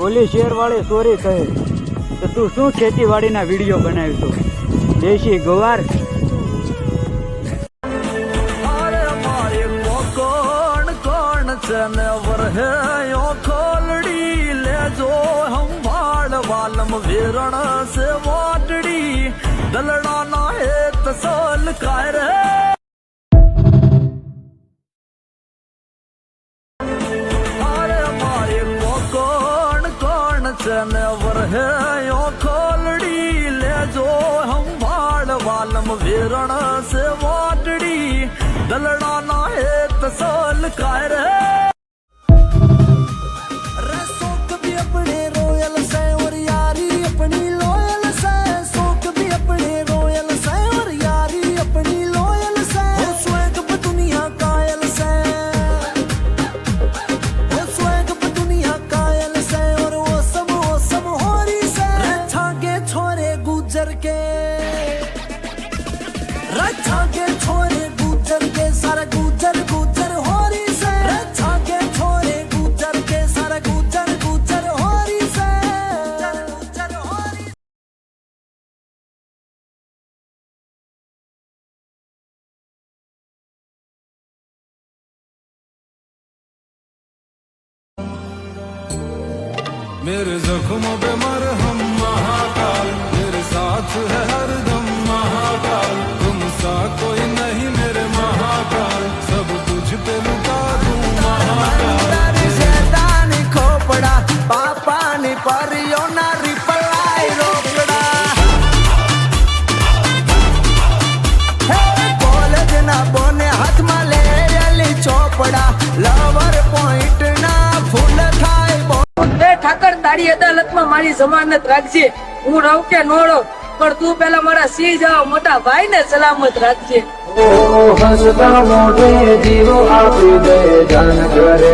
ઓલી શેરવાળી સોરી કહે તો તું શું ખેતીવાડીના વિડીયો બનાવીશું? દેશી ગવાર खोलड़ी ले जो हम भाड़ वालम वीरण से वाटड़ी दलड़ा ना है तसल कायर अरे हमारे को कौन चनवर है यो खोलड़ी ले जो हम भाड़ वालम वीरण से वाटड़ी दलड़ा ना है तसल कायर रक्षा के छोरे गुजर के सारा गुजर गुजर होरी से रक्षा के छोरे गुजर के सारा गुजर गुजर होरी से गुजर होरी मेरे जख्मों पे मरहम महाकाल मेरे साथ है हरदम महाकाल तुम सा कोई नहीं मेरे महाकाल सब कुछ पे लुटा दूं महाकाल शैतान खोपड़ा पापा ने परियो ना रिप्लाई रोकड़ा कॉलेज ना बोने हाथ में ले अली चोपड़ा लवर पॉइंट ना फूल खाए ઠાકર તારી અદાલતમાં મારી જમાનત રાખજે હું રહું કે નો રહું પણ તું પેલા મારા સિંહ જાવ મોટા ભાઈ ને સલામત રાખજે હસતા મોઢે જીવો આપી દે જાન કરે